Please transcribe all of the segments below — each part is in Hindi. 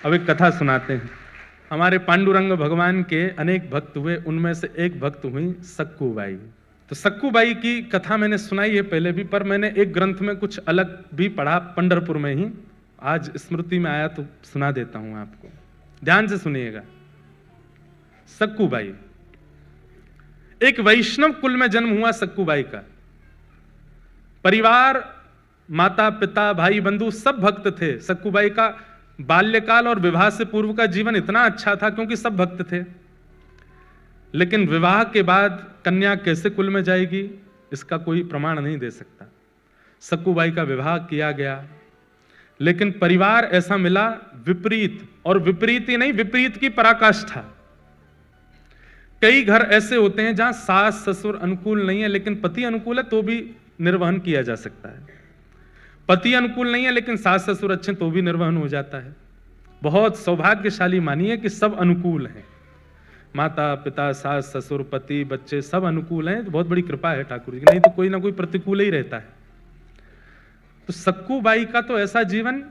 अब एक कथा सुनाते हैं। हमारे पांडुरंग भगवान के अनेक भक्त हुए, उनमें से एक भक्त हुई सक्कूबाई। तो सक्कूबाई की कथा मैंने सुनाई है पहले भी, पर मैंने एक ग्रंथ में कुछ अलग भी पढ़ा पंढरपुर में ही। आज स्मृति में आया तो सुना देता हूं आपको, ध्यान से सुनिएगा। सक्कूबाई, एक वैष्णव कुल में जन्म हुआ सक्कूबाई का। परिवार, माता पिता भाई बंधु सब भक्त थे। सक्कूबाई का बाल्यकाल और विवाह से पूर्व का जीवन इतना अच्छा था क्योंकि सब भक्त थे। लेकिन विवाह के बाद कन्या कैसे कुल में जाएगी इसका कोई प्रमाण नहीं दे सकता। सक्कूबाई का विवाह किया गया, लेकिन परिवार ऐसा मिला विपरीत, और विपरीत ही नहीं, विपरीत की पराकाष्ठा। कई घर ऐसे होते हैं जहां सास ससुर अनुकूल नहीं है लेकिन पति अनुकूल है तो भी निर्वहन किया जा सकता है। पति अनुकूल नहीं है लेकिन सास ससुर अच्छे तो भी निर्वहन हो जाता है। बहुत सौभाग्यशाली मानिए कि सब अनुकूल हैं, माता पिता सास ससुर पति बच्चे सब अनुकूल हैं, तो बहुत बड़ी कृपा है ठाकुर जी की, नहीं तो कोई ना कोई प्रतिकूल ही रहता है। तो सक्कूबाई का तो ऐसा जीवन,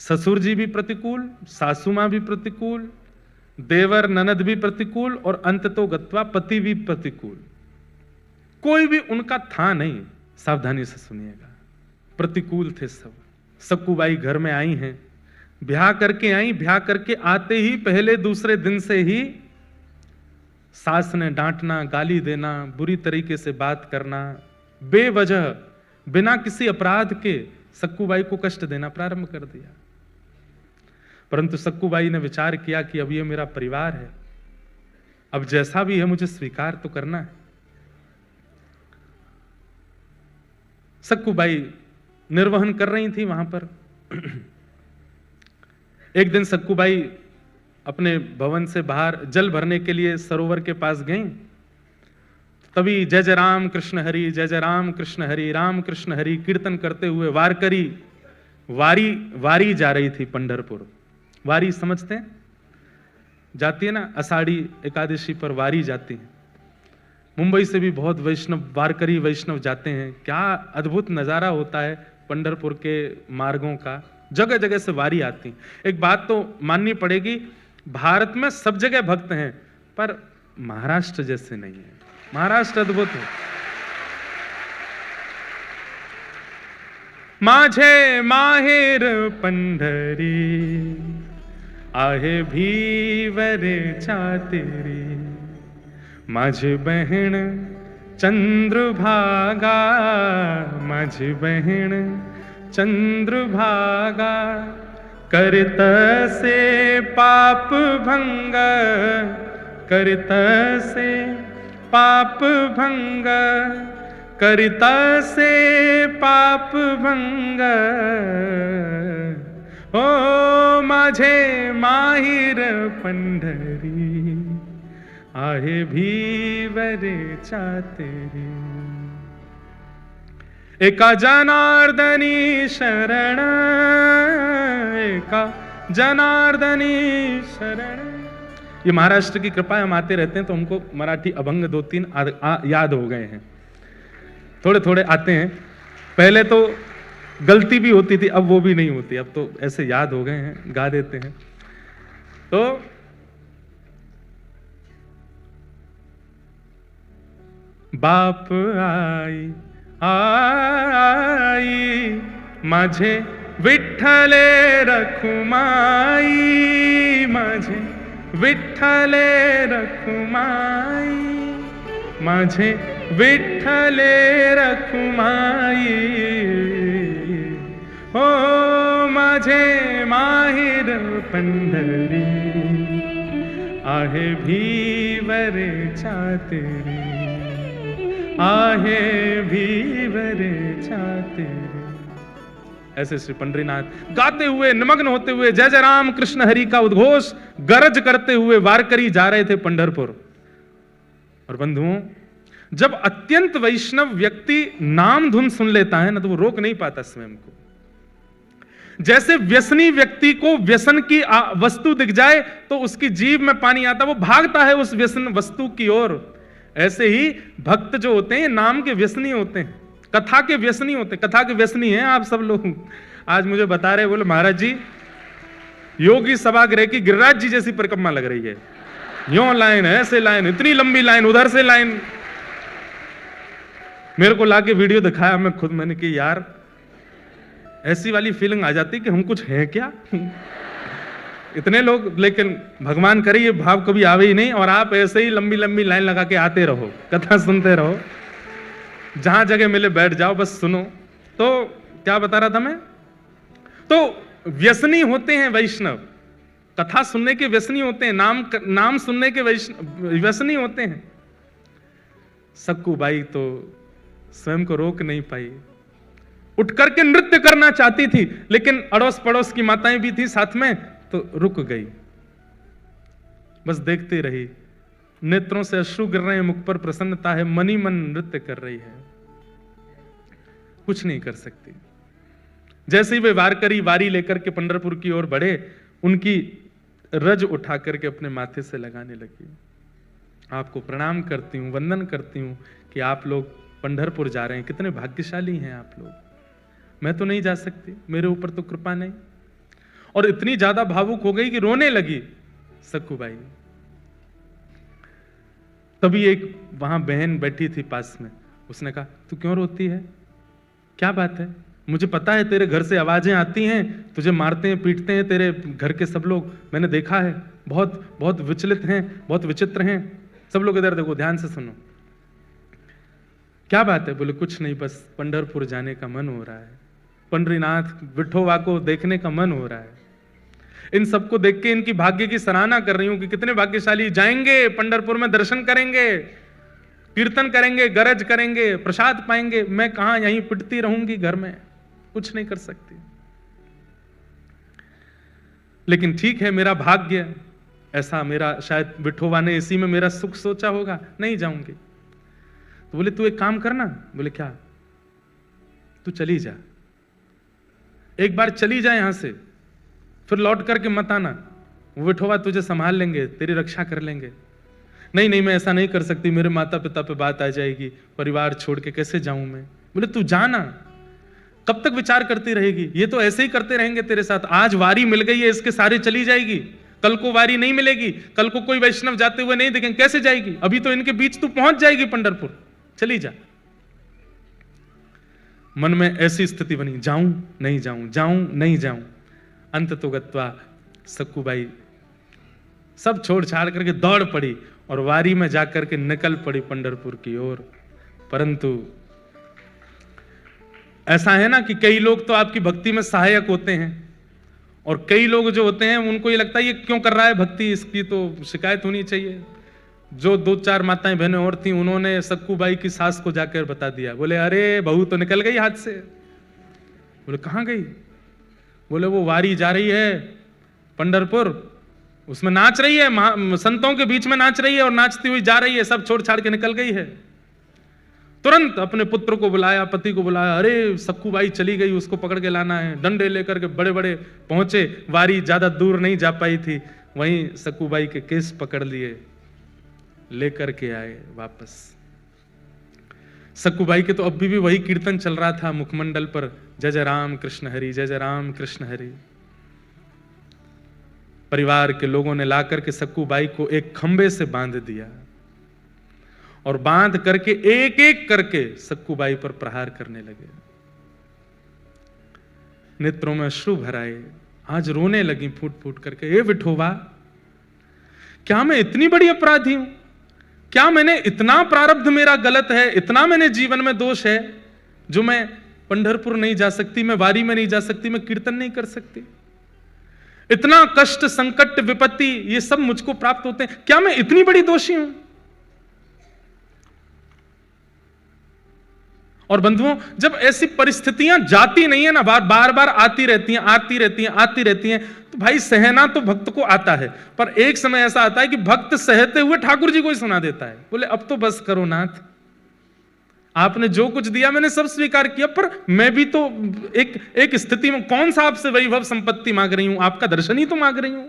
ससुर जी भी प्रतिकूल, सासू मां भी प्रतिकूल, देवर ननद भी प्रतिकूल, और अंत तो गत्वा पति भी प्रतिकूल। कोई भी उनका था नहीं। सावधानी से सुनिएगा, प्रतिकूल थे सब। सक्कूबाई घर में आई हैं, ब्याह करके आई। ब्याह करके आते ही पहले दूसरे दिन से ही सास ने डांटना, गाली देना, बुरी तरीके से बात करना, बेवजह बिना किसी अपराध के सक्कूबाई को कष्ट देना प्रारंभ कर दिया। परंतु सक्कूबाई ने विचार किया कि अब ये मेरा परिवार है, अब जैसा भी है मुझे स्वीकार तो करना है। सक्कूबाई निर्वहन कर रही थी वहां पर। एक दिन सक्कूबाई अपने भवन से बाहर जल भरने के लिए सरोवर के पास गई। तभी जय जय राम कृष्ण हरि, जय जय राम कृष्ण हरि, राम कृष्ण हरि कीर्तन करते हुए वारकरी वारी जा रही थी पंढरपुर। वारी समझते हैं, जाती है ना, आषाढ़ी एकादशी पर वारी जाती है। मुंबई से भी बहुत वैष्णव, वारकरी वैष्णव जाते हैं। क्या अद्भुत नजारा होता है पंढरपुर के मार्गों का, जगह जगह से वारी आती। एक बात तो माननी पड़ेगी, भारत में सब जगह भक्त हैं पर महाराष्ट्र जैसे नहीं है। महाराष्ट्र अद्भुत है। माझे माहेर पंढरी, आहे भीवरे चातेरी, माझी बहन चंद्रभागा, माझी बहन चंद्रभागा, करत से पाप भंग, करत से पाप भंग, करत से पाप भंग, ओ माझे माहिर पंढरी, आहे भीवरे चातेरी, एका जनार्दनी शरण, एका जनार्दनी शरण। ये महाराष्ट्र की कृपा है, हम आते रहते हैं तो हमको मराठी अभंग 2-3 याद हो गए हैं, थोड़े थोड़े आते हैं। पहले तो गलती भी होती थी, अब वो भी नहीं होती, अब तो ऐसे याद हो गए हैं, गा देते हैं। तो बाप आई आई, माझे विठ्ठले रखुमाई, माझे विठ्ठले रखुमाई, माझे विठ्ठले रखुमाई, ओ माझे माहिर पंढरी, आहे भीवरे चातेरी, आहे भीवरे चातेरी। ऐसे श्री पंढरीनाथ गाते हुए, निमग्न होते हुए, जय जय राम कृष्ण हरि का उद्घोष गरज करते हुए वारकरी जा रहे थे पंढरपुर। और बंधुओं, जब अत्यंत वैष्णव व्यक्ति नाम धुन सुन लेता है ना, तो वो रोक नहीं पाता स्वयं को। जैसे व्यसनी व्यक्ति को व्यसन की वस्तु दिख जाए तो उसकी जीभ में पानी आता, वो भागता है उस व्यसन वस्तु की ओर। ऐसे ही भक्त जो होते हैं नाम के व्यसनी होते हैं, कथा के व्यसनी होते हैं। कथा के व्यसनी हैं आप सब लोग। आज मुझे बता रहे, बोले महाराज जी योगी सभागृह की गिरिराज जी जैसी परिक्रमा लग रही है। यूं लाइन, ऐसे लाइन, इतनी लंबी लाइन, उधर से लाइन। मेरे को लाके वीडियो दिखाया, मैं खुद मैंने कि यार ऐसी वाली फीलिंग आ जाती कि हम कुछ हैं क्या। इतने लोग, लेकिन भगवान करे ये भाव कभी आवे ही नहीं, और आप ऐसे ही लंबी लंबी लाइन लगा के आते रहो, कथा सुनते रहो, जहां जगह मिले बैठ जाओ, बस सुनो। तो क्या बता रहा था मैं? तो व्यसनी होते हैं वैष्णव, कथा सुनने के व्यसनी होते हैं, नाम सुनने के व्यसनी होते हैं। सक्कूबाई तो स्वयं को रोक नहीं पाई, उठ करके नृत्य करना चाहती थी, लेकिन अड़ोस पड़ोस की माताएं भी थी साथ में, तो रुक गई, बस देखती रही। नेत्रों से अश्रु गिर रहे हैं, मुख पर प्रसन्नता है, मन ही मन नृत्य कर रही है, कुछ नहीं कर सकती। जैसे ही वे वारी लेकर के पंढरपुर की ओर बढ़े, उनकी रज उठा करके अपने माथे से लगाने लगी। आपको प्रणाम करती हूं, वंदन करती हूं कि आप लोग पंढरपुर जा रहे हैं, कितने भाग्यशाली हैं आप लोग, मैं तो नहीं जा सकती, मेरे ऊपर तो कृपा नहीं। और इतनी ज्यादा भावुक हो गई कि रोने लगी सक्कूबाई। तभी एक वहां बहन बैठी थी पास में, उसने कहा तू क्यों रोती है, क्या बात है? मुझे पता है तेरे घर से आवाजें आती हैं, तुझे मारते हैं पीटते हैं तेरे घर के सब लोग, मैंने देखा है, बहुत बहुत विचलित हैं, बहुत विचित्र हैं। सब लोग इधर देखो, ध्यान से सुनो, क्या बात है? बोले कुछ नहीं, बस पंढरपुर जाने का मन हो रहा है, पंढरीनाथ विठोबा को देखने का मन हो रहा है। इन सबको देख के इनकी भाग्य की सराहना कर रही हूं कि कितने भाग्यशाली, जाएंगे पंढरपुर में, दर्शन करेंगे, कीर्तन करेंगे, गरज करेंगे, प्रसाद पाएंगे, मैं कहां यहीं पिटती रहूंगी घर में, कुछ नहीं कर सकती। लेकिन ठीक है, मेरा भाग्य ऐसा, मेरा शायद विठोबा ने इसी में मेरा सुख सोचा होगा, नहीं जाऊंगी। तो बोले तू एक काम करना। बोले क्या? तू चली जा, एक बार चली जा यहां से, फिर लौट करके मत आना, वो विठोबा तुझे संभाल लेंगे, तेरी रक्षा कर लेंगे। नहीं नहीं, मैं ऐसा नहीं कर सकती, मेरे माता पिता पे बात आ जाएगी, परिवार छोड़ के कैसे जाऊं मैं। बोले तू जाना, कब तक विचार करती रहेगी, ये तो ऐसे ही करते रहेंगे तेरे साथ। आज वारी मिल गई है, इसके सारे चली जाएगी, कल को वारी नहीं मिलेगी, कल को कोई वैष्णव जाते हुए नहीं देखेंगे, कैसे जाएगी? अभी तो इनके बीच तू पहुंच जाएगी पंढरपुर, चली जा। मन में ऐसी स्थिति बनी, जाऊं नहीं जाऊं, जाऊं नहीं जाऊं। अंत तो गत्वा सक्कूबाई सब छोड़ छाड़ करके दौड़ पड़ी और वारी में जाकर के निकल पड़ी पंढरपुर की ओर। परंतु ऐसा है ना कि कई लोग तो आपकी भक्ति में सहायक होते हैं, और कई लोग जो होते हैं उनको ये लगता है ये क्यों कर रहा है भक्ति, इसकी तो शिकायत होनी चाहिए। जो 2-4 माताएं बहनें और थी, उन्होंने सक्कूबाई की सास को जाकर बता दिया। बोले अरे बहू तो निकल गई हाथ से। बोले कहां गई? बोले वो वारी जा रही है पंढरपुर, उसमें नाच रही है, संतों के बीच में नाच रही है, और नाचती हुई जा रही है, सब छोड़ छाड़ के निकल गई है। तुरंत अपने पुत्र को बुलाया, पति को बुलाया, अरे सक्कूबाई चली गई, उसको पकड़ के लाना है। डंडे लेकर के बड़े बड़े पहुंचे, वारी ज्यादा दूर नहीं जा पाई थी, वहीं सक्कूबाई के केस पकड़ लिए, लेकर के आए वापस। सक्कूबाई के तो अभी भी वही कीर्तन चल रहा था मुखमंडल पर, जय जय राम कृष्ण हरि, जय जय राम कृष्ण हरि। परिवार के लोगों ने लाकर के सक्कूबाई को एक खंबे से बांध दिया, और बांध करके एक एक करके सक्कूबाई पर प्रहार करने लगे। नेत्रों में अश्रु भराए, आज रोने लगी फूट फूट करके, ए विठोबा, क्या मैं इतनी बड़ी अपराधी हूं? क्या मैंने इतना प्रारब्ध मेरा गलत है, इतना मैंने जीवन में दोष है, जो मैं पंढरपुर नहीं जा सकती, मैं वारी में नहीं जा सकती, मैं कीर्तन नहीं कर सकती? इतना कष्ट, संकट, विपत्ति, ये सब मुझको प्राप्त होते हैं, क्या मैं इतनी बड़ी दोषी हूं? और बंधुओं, जब ऐसी परिस्थितियां जाती नहीं है ना, बार बार आती रहती हैं, आती रहती हैं, आती रहती हैं, तो भाई सहना तो भक्त को आता है, पर एक समय ऐसा आता है कि भक्त सहते हुए ठाकुर जी को ही सुना देता है। बोले अब तो बस करो नाथ, आपने जो कुछ दिया मैंने सब स्वीकार किया, पर मैं भी तो एक स्थिति में, कौन सा आपसे वैभव संपत्ति मांग रही हूं, आपका दर्शन ही तो मांग रही हूं।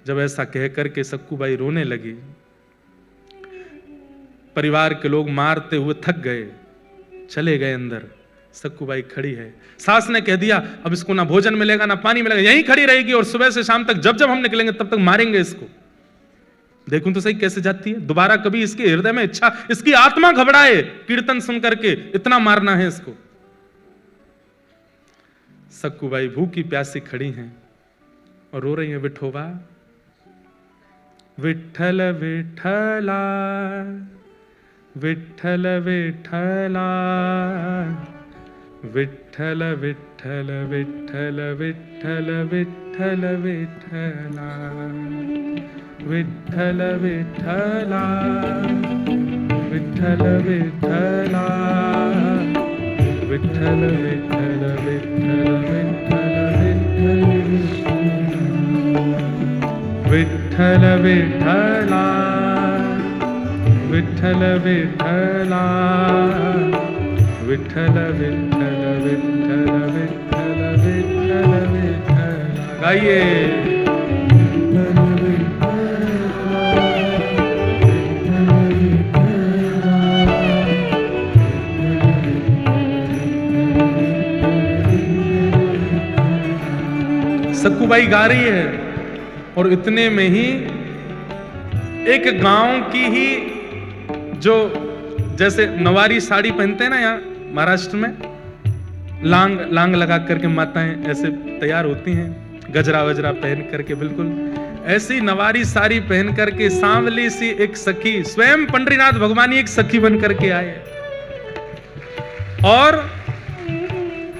जब ऐसा कह करके सक्कूबाई रोने लगी, परिवार के लोग मारते हुए थक गए, चले गए अंदर। सक्कूबाई खड़ी है, सास ने कह दिया अब इसको ना भोजन मिलेगा ना पानी मिलेगा, यहीं खड़ी रहेगी और सुबह से शाम तक जब जब हम निकलेंगे तब तक मारेंगे इसको। देखूं तो सही कैसे जाती है, दोबारा कभी इसके हृदय में इच्छा, इसकी आत्मा घबराए कीर्तन सुन करके, इतना मारना है इसको। सक्कूबाई भूखी प्यासी खड़ी हैं और रो रही है, विठोबा विठ्ठल विठ्ठला विठ्ठल विठ्ठला विठ्ठल विठ्ठल विठ्ठल विठ्ठल विठ्ठल विठ्ठला विठ्ठल विठ्ठला विठ्ठल विठ्ठला विठ्ठल विठ्ठल विठ्ठल विठ्ठल विठ्ठल विठ्ठला विठ्ठल विठ्ठला विठ्ठल विठ्ठल विठ्ठल विठ्ठल विठ्ठल विठ्ठल। गाइए। सक्कूबाई गा रही है और इतने में ही एक गांव की ही जो जैसे नवारी साड़ी पहनते हैं ना यहाँ महाराष्ट्र में, लांग लगा करके माताएं ऐसे तैयार होती हैं, गजरा वजरा पहन करके, बिल्कुल ऐसी नवारी साड़ी पहन करके सांवली सी एक सखी, स्वयं पंडरीनाथ भगवान एक सखी बन करके आए और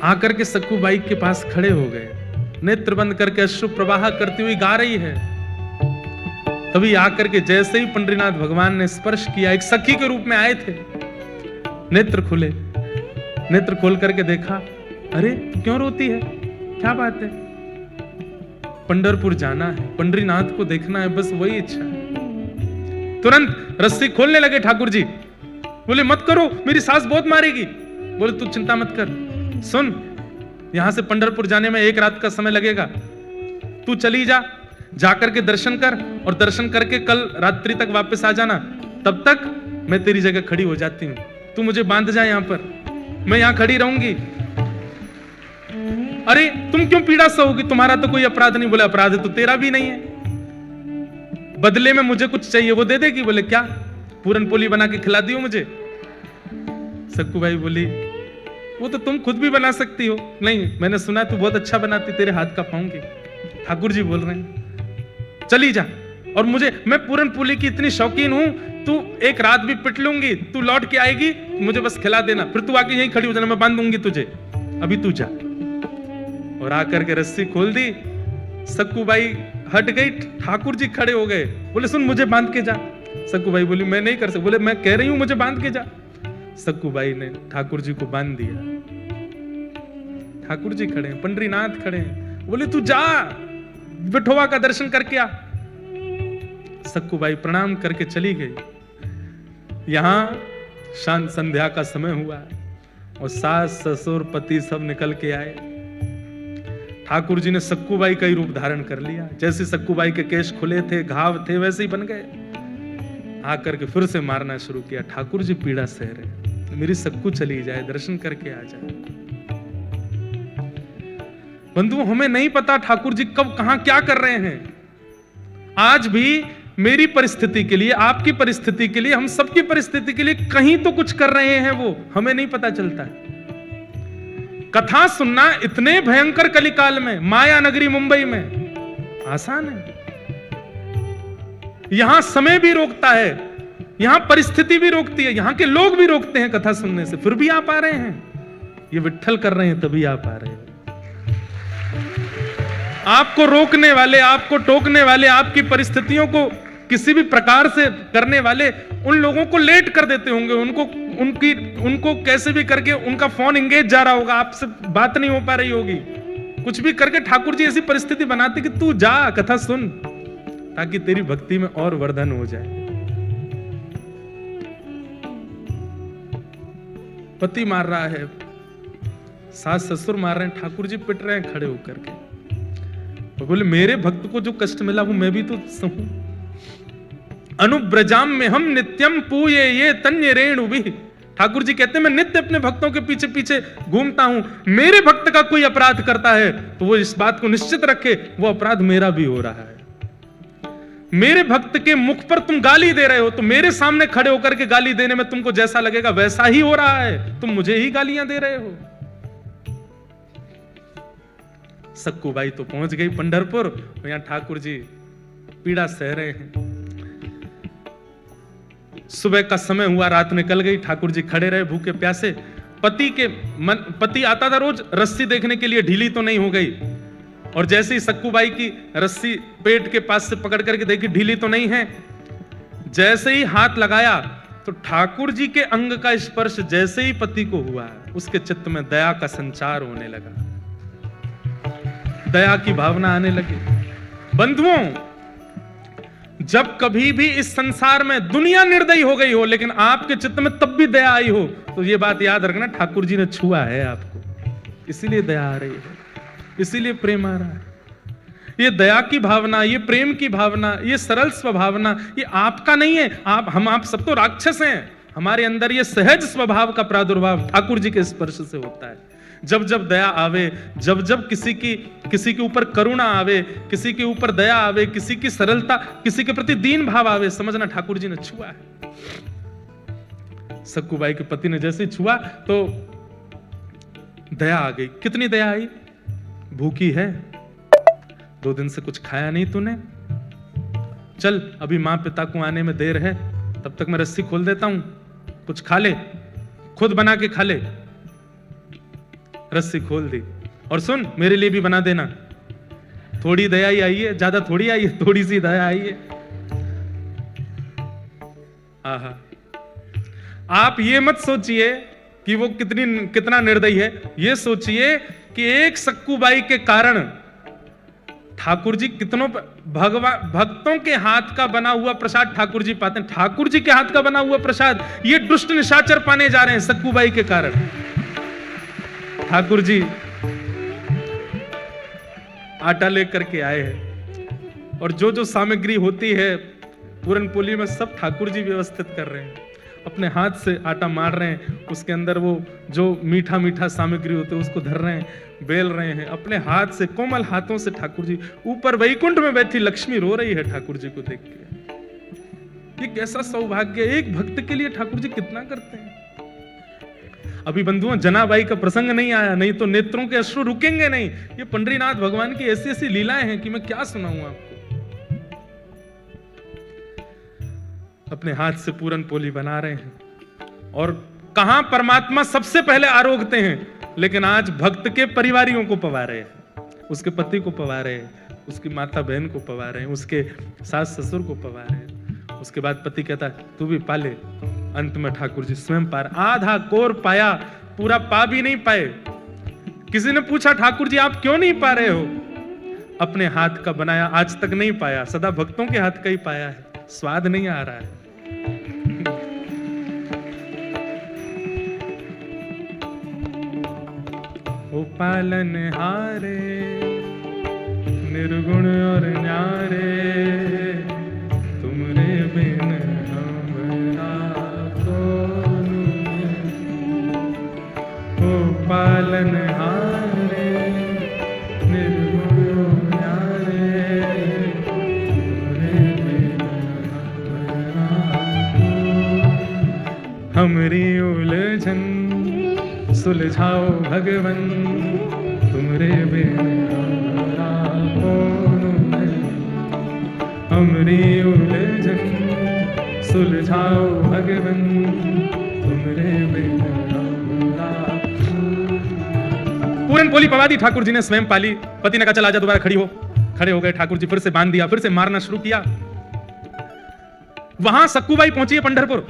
आकर के सक्कूबाई के पास खड़े हो गए, नेत्र बंद करके अश्रु प्रवाह करती हुई गा रही है। तभी आकर के जैसे ही पंडरीनाथ भगवान ने स्पर्श किया, एक सखी के रूप में आए थे, नेत्र खुले, नेत्र खोल करके देखा, अरे क्यों रोती है, क्या बात है? पंढरपुर जाना है, पंडरीनाथ को देखना है, बस वही इच्छा है। तुरंत रस्सी खोलने लगे ठाकुर जी, बोले मत करो, मेरी सास बहुत मारेगी। बोले तू चिंता मत कर, सुन यहां से पंढरपुर जाने में 1 रात का समय लगेगा, तू चली जा, जाकर के दर्शन कर और दर्शन करके कल रात्रि तक वापस आ जाना, तब तक मैं तेरी जगह खड़ी हो जाती हूं, तू मुझे बांध जा यहां पर, मैं यहां खड़ी रहूंगी। अरे तुम क्यों पीड़ा सहोगी, तुम्हारा तो कोई अपराध नहीं। बोले अपराध तो तेरा भी नहीं है, बदले में मुझे कुछ चाहिए, वो दे देगी। बोले क्या? पूरन पोली बना के खिला दियो मुझे। सक्कूबाई बोली वो तो तुम खुद भी बना सकती हो। नहीं, मैंने सुना तू बहुत अच्छा बनाती, तेरे हाथ का पाऊंगी। ठाकुर जी बोल रहे हैं चली जा, और मैं पूरन पोली की इतनी शौकीन हूं, तू 1 रात भी पिट लूंगी, तू लौट के आएगी, मुझे बस खिला देना, फिर तू आके यहीं खड़ी हो जाना, मैं बांध दूंगी तुझे, अभी तू जा। और आकर के रस्सी खोल दी, सक्कूबाई हट गई, ठाकुर जी खड़े हो गए, बोले सुन मुझे बांध के जा। सक्कूबाई बोली मैं नहीं कर सकती। बोले मैं कह रही हूं मुझे बांध के जा। सक्कूबाई ने ठाकुर जी को बांध दिया। ठाकुर जी खड़े हैं, पंडरीनाथ खड़े हैं, बोले तू जा, विठोबा का दर्शन करके आ। सक्कूबाई प्रणाम करके चली गई। यहां शांत संध्या का समय हुआ और सास ससुर पति सब निकल के आए। ठाकुर जी ने सक्कूबाई का ही रूप धारण कर लिया, जैसे सक्कूबाई के केश खुले थे, घाव थे, वैसे ही बन गए। आकर के फिर से मारना शुरू किया। ठाकुर जी पीड़ा सह रहे, मेरी सक्कू चली जाए, दर्शन करके आ जाए। बंधु हमें नहीं पता ठाकुर जी कब कहां क्या कर रहे हैं। आज भी मेरी परिस्थिति के लिए, आपकी परिस्थिति के लिए, हम सबकी परिस्थिति के लिए कहीं तो कुछ कर रहे हैं, वो हमें नहीं पता चलता है। कथा सुनना इतने भयंकर कलिकाल में, माया नगरी मुंबई में आसान है। यहां समय भी रोकता है, यहां परिस्थिति भी रोकती है, यहां के लोग भी रोकते हैं कथा सुनने से, फिर भी आप आ रहे हैं। ये विट्ठल कर रहे हैं तभी आप आ रहे हैं। आपको रोकने वाले, आपको टोकने वाले, आपकी परिस्थितियों को किसी भी प्रकार से करने वाले उन लोगों को लेट कर देते होंगे, उनको कैसे भी करके उनका फोन एंगेज जा रहा होगा, आपसे बात नहीं हो पा रही होगी, कुछ भी करके ठाकुर जी ऐसी परिस्थिति बनाते कि तू जा कथा सुन, ताकि तेरी भक्ति में और वर्धन हो जाए। पति मार रहा है, सास ससुर मार रहे हैं, ठाकुर जी पिट रहे हैं खड़े होकर के। तो बोले मेरे भक्त को जो कष्ट मिला वो मैं भी तो सहूं। अनुब्रजाम में हम नित्यम पूये ये तन्य रेणु भी ठाकुर जी कहते हैं मैं नित्य अपने भक्तों के पीछे पीछे घूमता हूं, मेरे भक्त का कोई अपराध करता है तो वो इस बात को निश्चित रखे वो अपराध मेरा भी हो रहा है। मेरे भक्त के मुख पर तुम गाली दे रहे हो तो मेरे सामने खड़े होकर के गाली देने में तुमको जैसा लगेगा वैसा ही हो रहा है, तुम मुझे ही गालियां दे रहे हो। सक्कूबाई तो पहुंच गई पंढरपुर, यहां ठाकुर जी पीड़ा सह रहे हैं। सुबह का समय हुआ, रात निकल गई, ठाकुर जी खड़े रहे भूखे प्यासे। पति आता था रोज रस्सी देखने के लिए, ढीली तो नहीं हो गई। और जैसे ही सक्कूबाई की रस्सी पेट के पास से पकड़ करके देखी ढीली तो नहीं है, जैसे ही हाथ लगाया तो ठाकुर जी के अंग का स्पर्श जैसे ही पति को हुआ, उसके चित्त में दया का संचार होने लगा, दया की भावना आने लगी। बंधुओं, जब कभी भी इस संसार में दुनिया निर्दयी हो गई हो लेकिन आपके चित्त में तब भी दया आई हो तो यह बात याद रखना, ठाकुर जी ने छुआ है आपको, इसीलिए दया आ रही है, इसीलिए प्रेम आ रहा है। ये दया की भावना, ये प्रेम की भावना, ये सरल स्वभावना, ये आपका नहीं है। आप सब तो राक्षस हैं। हमारे अंदर ये सहज स्वभाव का प्रादुर्भाव ठाकुर जी के स्पर्श से होता है। जब जब दया आवे, जब जब किसी के ऊपर करुणा आवे, किसी के ऊपर दया आवे, किसी की सरलता, किसी के प्रति दीन भाव आवे, समझना ठाकुर जी ने छुआ है। सक्कूबाई के पति ने जैसे छुआ तो दया आ गई। कितनी दया आई? भूखी है, 2 दिन से कुछ खाया नहीं तूने, चल अभी मां पिता को आने में देर है, तब तक मैं रस्सी खोल देता हूं, कुछ खा ले, खुद बना के खा ले। रस्सी खोल दी, और सुन मेरे लिए भी बना देना। थोड़ी दया ही आई है, ज्यादा थोड़ी आई है, थोड़ी सी दया आई है। आहा, आप ये मत सोचिए कि वो कितना निर्दयी है, ये सोचिए कि एक सक्कूबाई के कारण ठाकुर जी कितनों भक्तों के हाथ का बना हुआ प्रसाद ठाकुर जी पाते हैं। ठाकुर जी के हाथ का बना हुआ प्रसाद ये दुष्ट निशाचर पाने जा रहे हैं सक्कूबाई के कारण। ठाकुर जी आटा लेकर के आए हैं और जो जो सामग्री होती है पूरन पोली में सब ठाकुर जी व्यवस्थित कर रहे हैं। अपने हाथ से आटा मार रहे हैं, उसके अंदर वो जो मीठा मीठा सामग्री होते है उसको धर रहे हैं, बेल रहे हैं अपने हाथ से, कोमल हाथों से। ठाकुर जी ऊपर वैकुंठ में बैठी लक्ष्मी रो रही है ठाकुर जी को देख के। ये कैसा सौभाग्य, एक भक्त के लिए ठाकुर जी कितना करते हैं। अभी बंधुओं जनाबाई का प्रसंग नहीं आया, नहीं तो नेत्रों के अश्रु रुकेंगे नहीं। ये पंडरीनाथ भगवान की ऐसी ऐसी लीलाएं हैं कि मैं क्या सुनाऊं आपको। अपने हाथ से पूरन पोली बना रहे हैं और कहां परमात्मा सबसे पहले आरोगते हैं, लेकिन आज भक्त के परिवारियों को पवा रहे हैं, उसके पति को पवा रहे हैं, उसकी माता बहन को पवा रहे हैं, उसके सास ससुर को पवा रहे हैं। उसके बाद पति कहता है तू भी पा ले। अंत में ठाकुर जी स्वयं पा रहे। आधा कोर पाया, पूरा पा भी नहीं पाए। किसी ने पूछा ठाकुर जी आप क्यों नहीं पा रहे हो? अपने हाथ का बनाया आज तक नहीं पाया, सदा भक्तों के हाथ का ही पाया है, स्वाद नहीं आ रहा है। ओ पालन हारे निर्गुण और न्यारे, तुमरे बिन हमरा कौन। ओ पालन हारे निर्गुण और न्यारे, तुमरे बिन हमरा कौन। हमरी उलझन सुलझाओ भगवन, तुमरे बिन हमरा कौन नहीं। हमरी उलझन सुलझाओ भगवन, तुमरे बिन हमरा। पूरन पोली पवा दी ठाकुर जी ने, स्वयं पाली। पति ने कहा चल आजा दोबारा खड़ी हो। खड़े हो गए ठाकुर जी, फिर से बांध दिया, फिर से मारना शुरू किया। वहां सक्कूबाई पहुंची है पंढरपुर,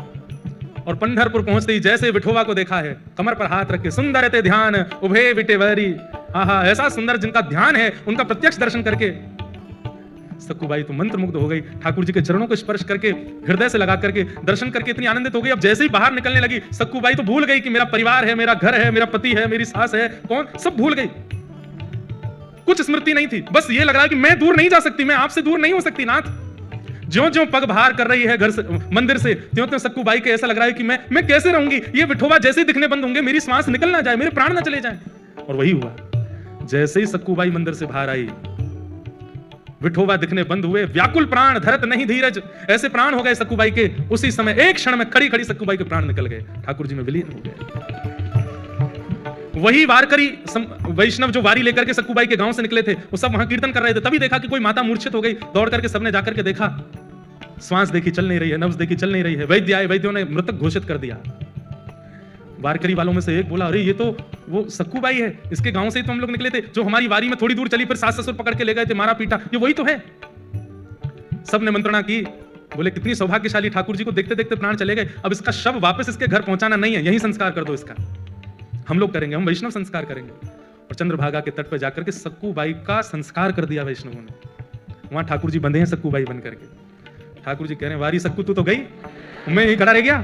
और पंढरपुर पहुंचते ही जैसे विठोबा को देखा है, कमर पर हाथ रख के सुंदर ते ध्यान उभे विटेवरी। आहा, ऐसा सुंदर जिनका ध्यान है उनका प्रत्यक्ष दर्शन करके सक्कूबाई तो मंत्रमुग्ध हो गई। ठाकुर जी के चरणों को स्पर्श करके हृदय से लगा करके दर्शन करके इतनी आनंदित हो गई। अब जैसे ही बाहर निकलने लगी सक्कूबाई तो भूल गई कि मेरा परिवार है, मेरा घर है, मेरा पति है, मेरी सास है, कौन, सब भूल गई। कुछ स्मृति नहीं थी, बस ये लग रहा है कि मैं दूर नहीं जा सकती, मैं आपसे दूर नहीं हो सकती नाथ। ज्यों ज्यों पग बाहर कर रही है घर से, मंदिर से, त्यों त्यों सक्कू बाई के ऐसा लग रहा है कि मैं कैसे रहूंगी, ये विठोबा जैसे ही दिखने बंद होंगे मेरी सांस निकल ना जाए, मेरे प्राण ना चले जाएं। और वही हुआ, जैसे ही सक्कू बाई मंदिर से बाहर आई, विठोबा दिखने बंद हुए। व्याकुल प्राण धरत नहीं धीरज, ऐसे प्राण हो गए सक्कू बाई के। उसी समय एक क्षण में खड़ी खड़ी सक्कू बाई के प्राण निकल गए, ठाकुर जी में विलीन हो गए। वही वारकरी वैष्णव जो वारी लेकर के सक्कू बाई के गांव से निकले थे, वो सब वहां कीर्तन कर रहे थे। तभी देखा कि कोई माता मूर्छित हो गई। दौड़ करके सबने जाकर के देखा, श्वास देखी चल नहीं रही है, नब्ज देखी चल नहीं रही है। वैद्य आए, वैद्यों ने मृतक घोषित कर दिया। वारकरी वालों में से एक बोला, अरे ये तो वो सक्कू बाई है, इसके गांव से ही तो हम लोग निकले थे, जो हमारी वारी में थोड़ी दूर चली, फिर सास ससुर पकड़ के ले गए थे, मारा पीटा, ये वही तो है। सबने मंत्रणा की, बोले कितनी सौभाग्यशाली, ठाकुर जी को देखते देखते प्राण चले गए, अब इसका शव वापस इसके घर पहुंचाना नहीं है, यही संस्कार कर दो इसका, हम लोग करेंगे, हम वैष्णव संस्कार करेंगे। और चंद्रभागा के तट पर जाकर के सक्कू बाई का संस्कार कर दिया वैष्णवों ने। वहां ठाकुर जी बंधे हैं सक्कू बाई बन करके। ठाकुर जी कह रहे हैं, वारी सक्कू तू तो गई, मैं यहीं खड़ा रह गया।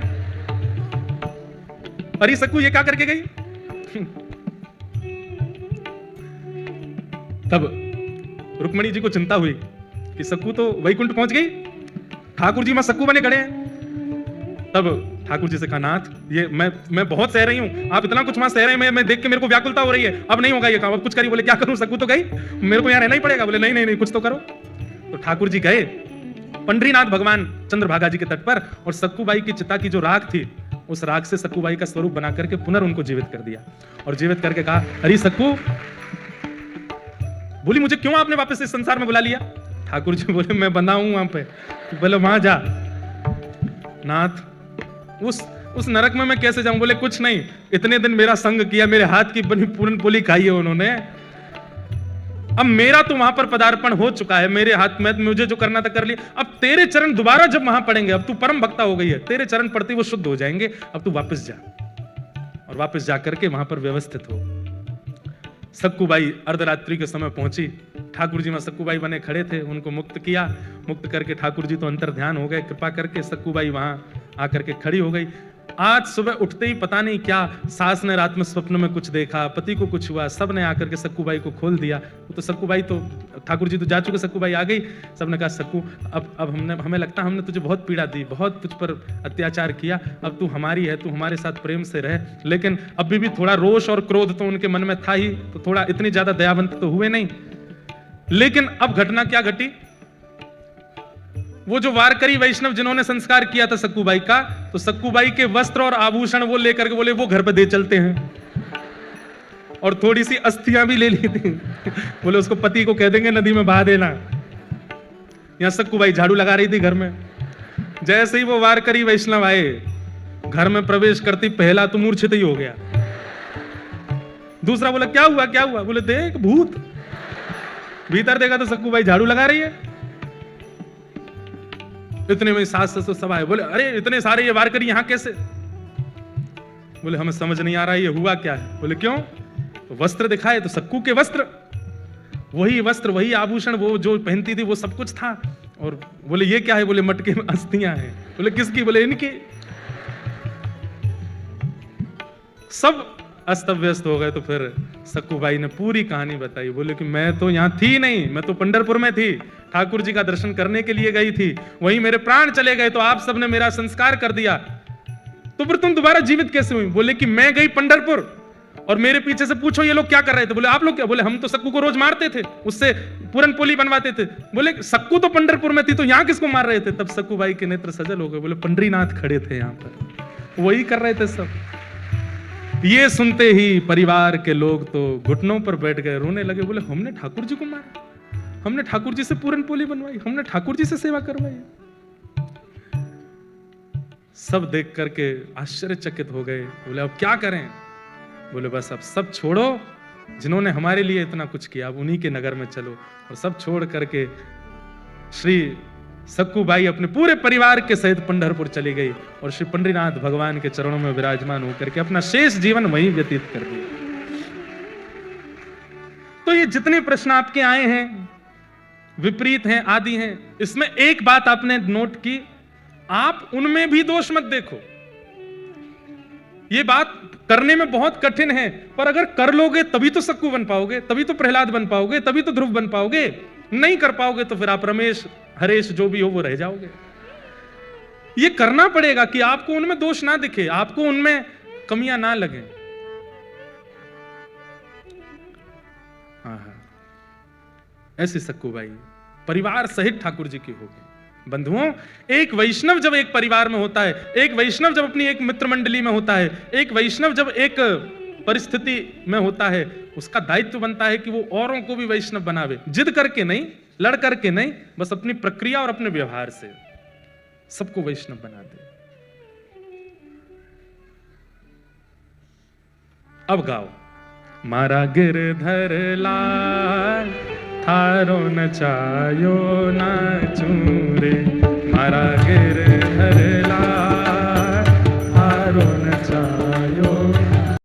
अरे सक्कू ये क्या करके गई? तब रुक्मणी जी को चिंता हुई कि सक्कू तो वैकुंठ पहुंच गई, ठाकुर जी में सक्कू बने खड़े हैं। तब ठाकुर जी से कहा, नाथ ये मैं बहुत सह रही हूं, आप इतना कुछ वहां सह रहे हैं, मैं देख के मेरे को व्याकुलता हो रही है, अब नहीं होगा ये काम, अब कुछ करिए। बोले क्या करूं, सक्कू तो गई, मेरे को यहां रहना ही पड़ेगा। बोले नहीं नहीं नहीं, कुछ तो करो। तो ठाकुर जी गए पंडरीनाथ भगवान चंद्रभागा जी के तट पर, और सक्कू बाई की चिता की जो राख थी, उस राख से सक्कू बाई का स्वरूप बना करके पुनर्उनको जीवित कर दिया। और जीवित करके कहा, अरे सक्कू, बोली मुझे क्यों आपने वापस इस संसार में बुला लिया? ठाकुर जी बोले, मैं बंधा हूं वहां पे। बोले वहां जा। नाथ उस नरक में मैं कैसे जाऊं? बोले कुछ नहीं, इतने दिन मेरा संग किया, मेरे हाथ की बनी पूरन पोली खाई है उन्होंने, अब मेरा तो वहां पर पदार्पण हो चुका है, मेरे हाथ में मुझे जो करना था कर लिया। अब तेरे चरण दोबारा जब वहां पड़ेंगे, अब तू परम भक्ता हो गई है, तेरे चरण पड़ते वो शुद्ध हो जाएंगे, अब तू वापस जा। और वापस जाकर के वहां पर व्यवस्थित हो। सक्कू बाई अर्धरात्रि के समय पहुंची, ठाकुर जी वहां सक्कू बाई बने खड़े थे, उनको मुक्त किया। मुक्त करके ठाकुर जी तो अंतर ध्यान हो गए, कृपा करके सक्कू बाई वहां आकर के खड़ी हो गई। आज सुबह उठते ही पता नहीं क्या, सास ने रात में स्वप्न में कुछ देखा, पति को कुछ हुआ, सब ने आकर के सक्कू बाई को खोल दिया। तो सक्कू बाई तो, ठाकुर जी तो जा चुके, सक्कू बाई आ गई। सबने कहा, सक्कू अब हमें लगता हमें तुझे बहुत पीड़ा दी, बहुत तुझ पर अत्याचार किया, अब तू हमारी है, तू हमारे साथ प्रेम से रह। लेकिन अभी भी थोड़ा रोष और क्रोध तो उनके मन में था ही, तो थोड़ा इतनी ज्यादा दयावंत तो हुए नहीं। लेकिन अब घटना क्या घटी, वो जो वारकरी वैष्णव जिन्होंने संस्कार किया था सक्कू बाई का, तो सक्कू बाई के वस्त्र और आभूषण वो लेकर के बोले वो घर पे दे चलते हैं, और थोड़ी सी अस्थियां भी ले ली थी। बोले उसको पति को कह देंगे नदी में बहा देना। यहां सक्कू बाई झाड़ू लगा रही थी घर में। जैसे ही वो वारकरी वैष्णव आए, घर में प्रवेश करती पहला तो मूर्छित ही हो गया। दूसरा बोला क्या हुआ क्या हुआ? बोले देख भूत। भीतर देखा तो सक्कू बाई झाड़ू लगा रही है। इतने में सास ससुर सब आए, बोले अरे इतने सारे ये वारकरी यहाँ कैसे? बोले हमें समझ नहीं आ रहा ये हुआ क्या है। बोले क्यों? तो वस्त्र दिखाए तो सक्कू के वस्त्र, वही वस्त्र वही आभूषण वो जो पहनती थी वो सब कुछ था। और बोले ये क्या है? बोले मटके में अस्थियां हैं। बोले किसकी? बोले इनकी। सब अस्त व्यस्त हो गए। तो फिर सक्कू बाई ने पूरी कहानी बताई। बोले कि मैं तो यहाँ थी नहीं, मैं तो पंढरपुर में थी, ठाकुर जी का दर्शन करने के लिए गई थी, वहीं मेरे प्राण चले गए, तो आप सबने मेरा संस्कार कर दिया, तो फिर तुम दोबारा जीवित कैसे हुई? बोले कि मैं गई पंढरपुर और मेरे पीछे से पूछो ये लोग क्या कर रहे थे। बोले आप लोग क्या? बोले हम तो सक्कू को रोज मारते थे, उससे पूरन पोली बनवाते थे। बोले सक्कू तो पंढरपुर में थी, तो यहाँ किसको मार रहे थे? तब सक्कू बाई के नेत्र सजल हो गए। बोले पंडरीनाथ खड़े थे यहाँ पर, वही कर रहे थे सब। ये सुनते ही परिवार के लोग तो घुटनों पर बैठ गए, रोने लगे। बोले हमने ठाकुर जी को मारा, हमने ठाकुर जी से पूरन पोली बनवाई, हमने ठाकुर जी से सेवा करवाई। सब देख करके आश्चर्यचकित हो गए। बोले अब क्या करें? बोले बस अब सब छोड़ो, जिन्होंने हमारे लिए इतना कुछ किया, अब उन्हीं के नगर में चलो। और सब छोड़ करके श्री सक्कू बाई अपने पूरे परिवार के सहित पंढरपुर चली गई और श्री पंडरीनाथ भगवान के चरणों में विराजमान होकर के अपना शेष जीवन वहीं व्यतीत कर दिया। तो ये जितने प्रश्न आपके आए हैं, विपरीत हैं, आदि हैं, इसमें एक बात आपने नोट की, आप उनमें भी दोष मत देखो। ये बात करने में बहुत कठिन है, पर अगर कर लोगे तभी तो सक्कू बन पाओगे, तभी तो प्रहलाद बन पाओगे, तभी तो ध्रुव बन पाओगे। नहीं कर पाओगे तो फिर आप रमेश हरेश जो भी हो वो रह जाओगे। ये करना पड़ेगा कि आपको उनमें दोष ना दिखे, आपको उनमें कमियां ना लगे। ऐसे सक्कूबाई परिवार सहित ठाकुर जी की हो गई। बंधुओं, एक वैष्णव जब एक परिवार में होता है, एक वैष्णव जब अपनी एक मित्र मंडली में होता है, एक वैष्णव जब एक परिस्थिति में होता है, उसका दायित्व बनता है कि वो औरों को भी वैष्णव बनावे। जिद करके नहीं, लड़ करके नहीं, बस अपनी प्रक्रिया और अपने व्यवहार से सबको वैष्णव बना दे। अब गाओ। मारा गिरधर लाल थारो नचायो नाचूं रे, मारा गिरधर लाल